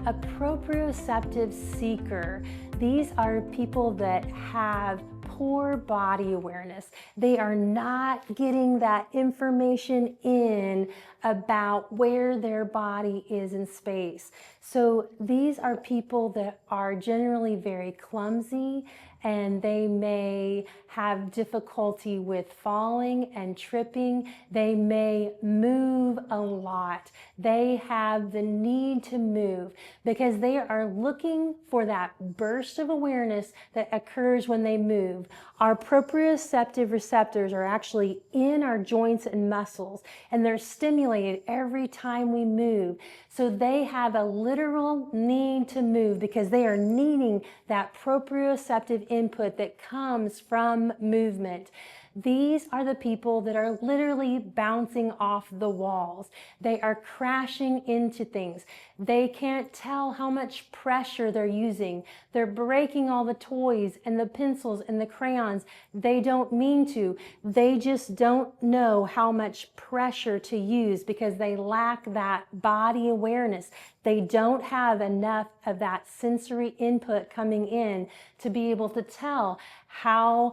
A proprioceptive seeker. These are people that have poor body awareness. They are not getting that information in about where their body is in space. So these are people that are generally very clumsy, and they may have difficulty with falling and tripping. They may move a lot. They have the need to move because they are looking for that burst of awareness that occurs when they move. Our proprioceptive receptors are actually in our joints and muscles, and they're stimulated every time we move. So they have a literal need to move because they are needing that proprioceptive input that comes from movement. These are the people that are literally bouncing off the walls. They are crashing into things. They can't tell how much pressure they're using. They're breaking all the toys and the pencils and the crayons. They don't mean to. They just don't know how much pressure to use because they lack that body awareness. They don't have enough of that sensory input coming in to be able to tell how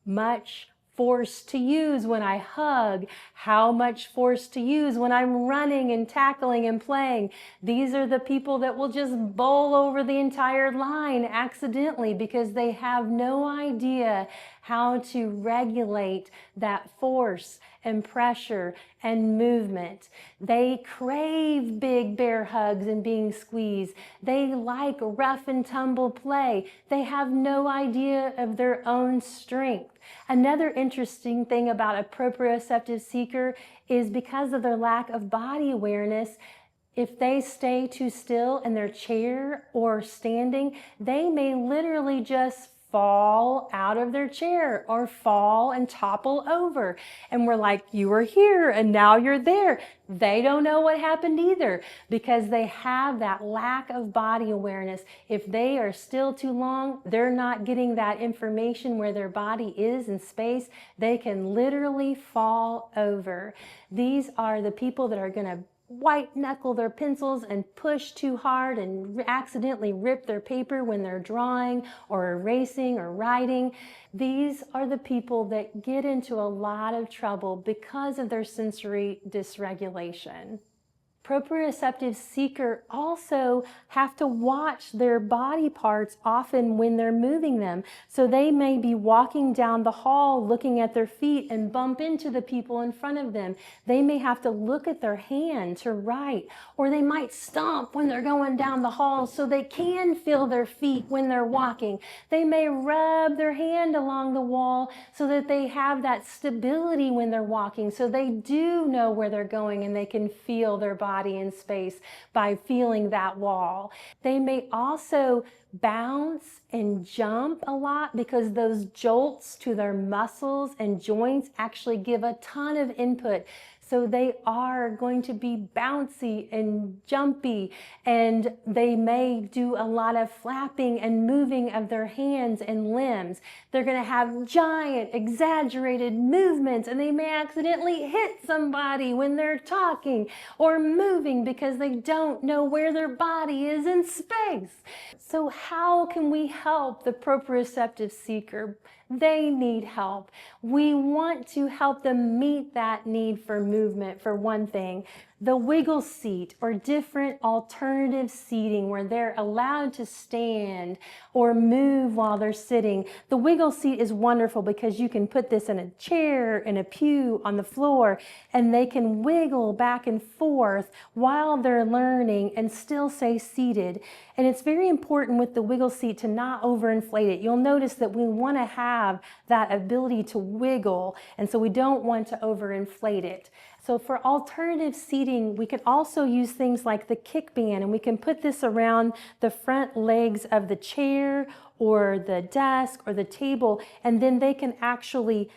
much force to use when I hug, how much force to use when I'm running and tackling and playing. These are the people that will just bowl over the entire line accidentally because they have no idea how to regulate that force and pressure and movement. They crave big bear hugs and being squeezed. They like rough and tumble play. They have no idea of their own strength. Another interesting thing about a proprioceptive seeker is because of their lack of body awareness, if they stay too still in their chair or standing, they may literally just fall out of their chair or fall and topple over. And we're like, you were here and now you're there. They don't know what happened either because they have that lack of body awareness. If they are still too long, they're not getting that information where their body is in space. They can literally fall over. These are the people that are going to white knuckle their pencils and push too hard and accidentally rip their paper when they're drawing or erasing or writing. These are the people that get into a lot of trouble because of their sensory dysregulation. Proprioceptive seeker also have to watch their body parts often when they're moving them. So they may be walking down the hall looking at their feet and bump into the people in front of them. They may have to look at their hand to write, or they might stomp when they're going down the hall so they can feel their feet when they're walking. They may rub their hand along the wall so that they have that stability when they're walking, so they do know where they're going and they can feel their body in space by feeling that wall. They may also bounce and jump a lot because those jolts to their muscles and joints actually give a ton of input. So they are going to be bouncy and jumpy, and they may do a lot of flapping and moving of their hands and limbs. They're going to have giant, exaggerated movements, and they may accidentally hit somebody when they're talking or moving because they don't know where their body is in space. So how can we help the proprioceptive seeker? They need help. We want to help them meet that need for movement, for one thing. The wiggle seat or different alternative seating where they're allowed to stand or move while they're sitting. The wiggle seat is wonderful because you can put this in a chair, in a pew, on the floor, and they can wiggle back and forth while they're learning and still stay seated. And it's very important with the wiggle seat to not overinflate it. You'll notice that we want to have that ability to wiggle, and so we don't want to overinflate it. So for alternative seating, we can also use things like the kick band, and we can put this around the front legs of the chair or the desk or the table, and then they can actually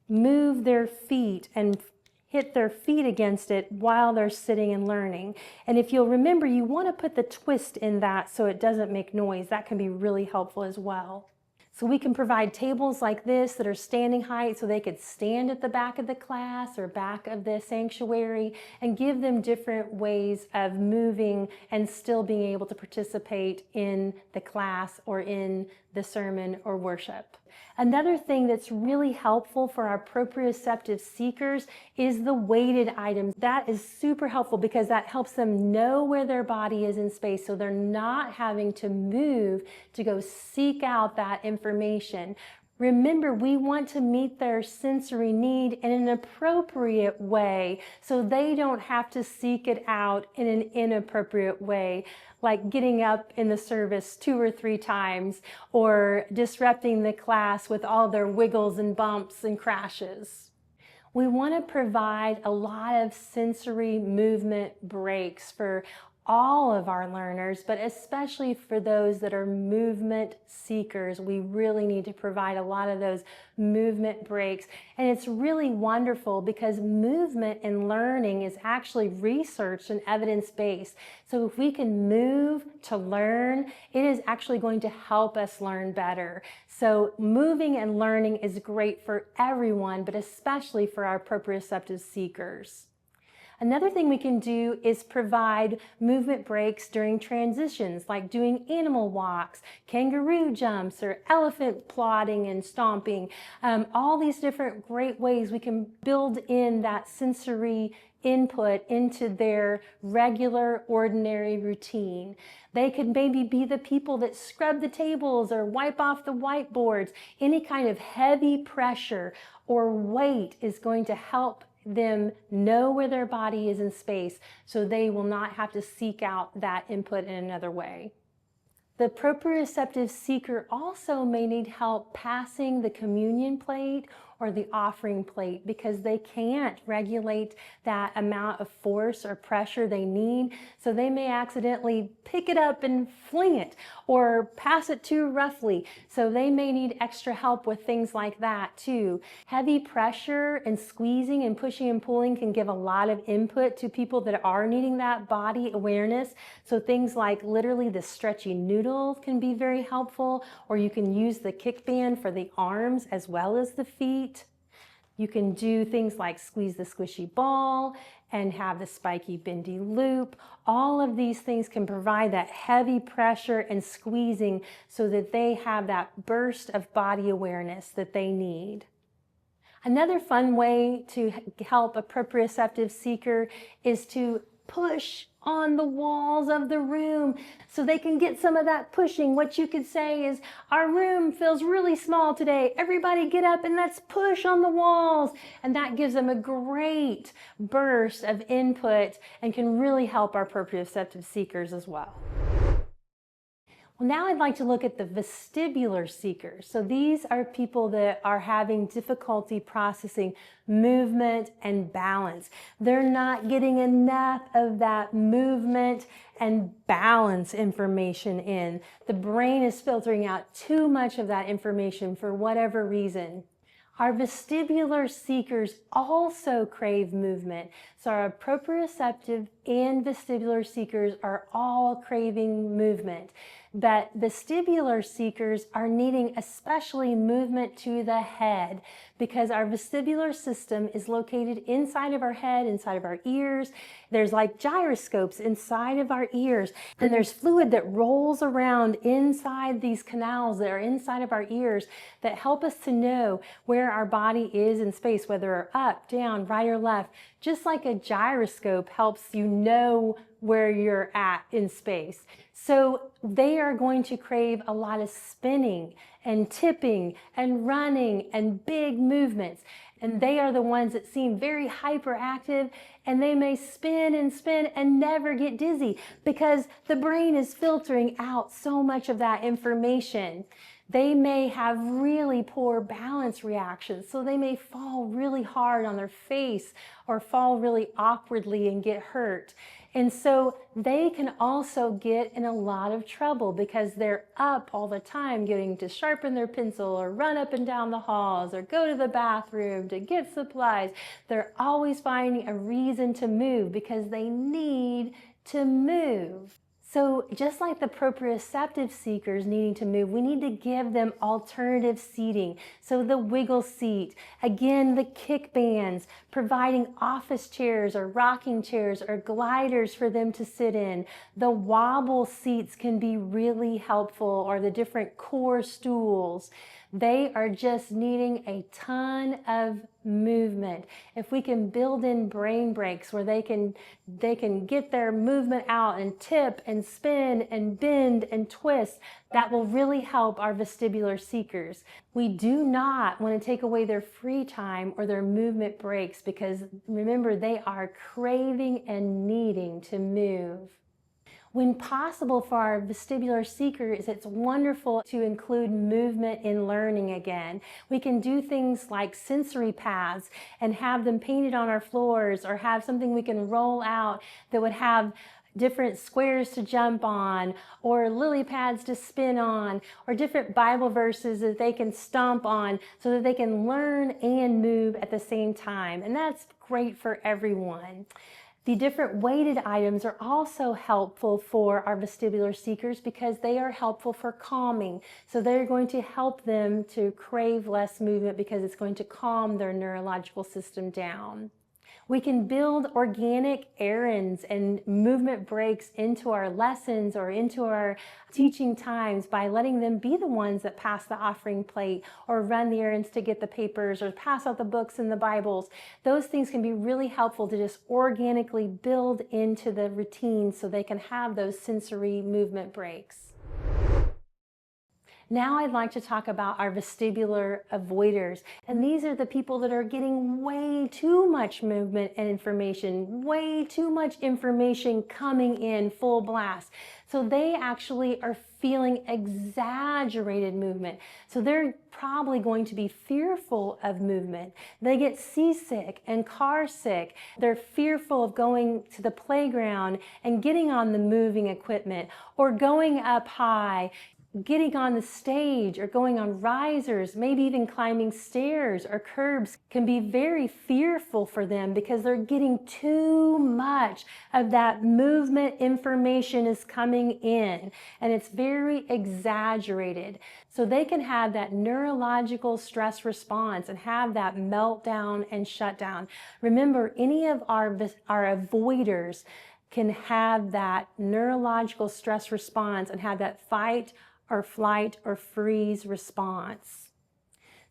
move their feet and hit their feet against it while they're sitting and learning. And if you'll remember, you want to put the twist in that so it doesn't make noise. That can be really helpful as well. So we can provide tables like this that are standing height so they could stand at the back of the class or back of the sanctuary, and give them different ways of moving and still being able to participate in the class or in the sermon or worship. Another thing that's really helpful for our proprioceptive seekers is the weighted items. That is super helpful because that helps them know where their body is in space, so they're not having to move to go seek out that information. Remember, we want to meet their sensory need in an appropriate way so they don't have to seek it out in an inappropriate way, like getting up in the service 2 or 3 times or disrupting the class with all their wiggles and bumps and crashes. We want to provide a lot of sensory movement breaks for all of our learners, but especially for those that are movement seekers. We really need to provide a lot of those movement breaks. And it's really wonderful because movement in learning is actually researched and evidence-based. So if we can move to learn, it is actually going to help us learn better. So moving and learning is great for everyone, but especially for our proprioceptive seekers. Another thing we can do is provide movement breaks during transitions, like doing animal walks, kangaroo jumps, or elephant plodding and stomping. All these different great ways we can build in that sensory input into their regular, ordinary routine. They could maybe be the people that scrub the tables or wipe off the whiteboards. Any kind of heavy pressure or weight is going to help them know where their body is in space, so they will not have to seek out that input in another way. The proprioceptive seeker also may need help passing the communion plate or the offering plate because they can't regulate that amount of force or pressure they need. So they may accidentally pick it up and fling it or pass it too roughly. So they may need extra help with things like that too. Heavy pressure and squeezing and pushing and pulling can give a lot of input to people that are needing that body awareness. So things like literally the stretchy noodle can be very helpful, or you can use the kick band for the arms as well as the feet. You can do things like squeeze the squishy ball and have the spiky bendy loop. All of these things can provide that heavy pressure and squeezing so that they have that burst of body awareness that they need. Another fun way to help a proprioceptive seeker is to push on the walls of the room so they can get some of that pushing. What you could say is, our room feels really small today. Everybody get up and let's push on the walls. And that gives them a great burst of input and can really help our proprioceptive seekers as well. Well, now I'd like to look at the vestibular seekers. So these are people that are having difficulty processing movement and balance. They're not getting enough of that movement and balance information in. The brain is filtering out too much of that information for whatever reason. Our vestibular seekers also crave movement. So our proprioceptive and vestibular seekers are all craving movement. But vestibular seekers are needing especially movement to the head because our vestibular system is located inside of our head, inside of our ears. There's like gyroscopes inside of our ears, and there's fluid that rolls around inside these canals that are inside of our ears that help us to know where our body is in space, whether we're up, down, right, or left. Just like a gyroscope helps you know where you're at in space. So they are going to crave a lot of spinning and tipping and running and big movements. And they are the ones that seem very hyperactive, and they may spin and never get dizzy because the brain is filtering out so much of that information. They may have really poor balance reactions, so they may fall really hard on their face or fall really awkwardly and get hurt. And so they can also get in a lot of trouble because they're up all the time getting to sharpen their pencil or run up and down the halls or go to the bathroom to get supplies. They're always finding a reason to move because they need to move. So just like the proprioceptive seekers needing to move, we need to give them alternative seating. So the wiggle seat, again, the kick bands, providing office chairs or rocking chairs or gliders for them to sit in. The wobble seats can be really helpful, or the different core stools. They are just needing a ton of movement. If we can build in brain breaks where they can get their movement out and tip and spin and bend and twist, that will really help our vestibular seekers. We do not want to take away their free time or their movement breaks, because remember, they are craving and needing to move. When possible for our vestibular seekers, it's wonderful to include movement in learning again. We can do things like sensory paths and have them painted on our floors, or have something we can roll out that would have different squares to jump on, or lily pads to spin on, or different Bible verses that they can stomp on, so that they can learn and move at the same time. And that's great for everyone. The different weighted items are also helpful for our vestibular seekers, because they are helpful for calming. So they're going to help them to crave less movement, because it's going to calm their neurological system down. We can build organic errands and movement breaks into our lessons or into our teaching times by letting them be the ones that pass the offering plate, or run the errands to get the papers, or pass out the books and the Bibles. Those things can be really helpful to just organically build into the routine, so they can have those sensory movement breaks. Now I'd like to talk about our vestibular avoiders. And these are the people that are getting way too much movement and information, way too much information coming in full blast. So they actually are feeling exaggerated movement. So they're probably going to be fearful of movement. They get seasick and car sick. They're fearful of going to the playground and getting on the moving equipment, or going up high, getting on the stage, or going on risers, maybe even climbing stairs or curbs, can be very fearful for them, because they're getting too much of that movement information is coming in, and it's very exaggerated. So they can have that neurological stress response and have that meltdown and shutdown. Remember, any of our avoiders can have that neurological stress response and have that fight or flight or freeze response.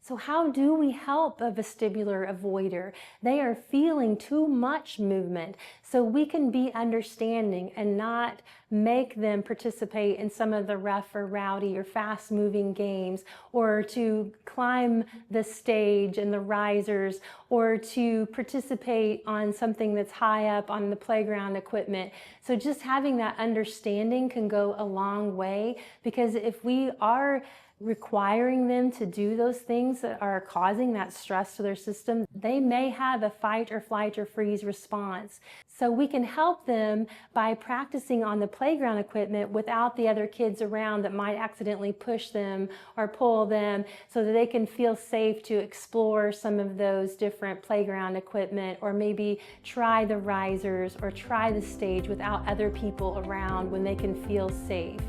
So how do we help a vestibular avoider? They are feeling too much movement. So we can be understanding and not make them participate in some of the rough or rowdy or fast moving games, or to climb the stage and the risers, or to participate on something that's high up on the playground equipment. So just having that understanding can go a long way, because if we are requiring them to do those things that are causing that stress to their system, they may have a fight or flight or freeze response. So we can help them by practicing on the playground equipment without the other kids around that might accidentally push them or pull them, so that they can feel safe to explore some of those different playground equipment, or maybe try the risers or try the stage without other people around when they can feel safe.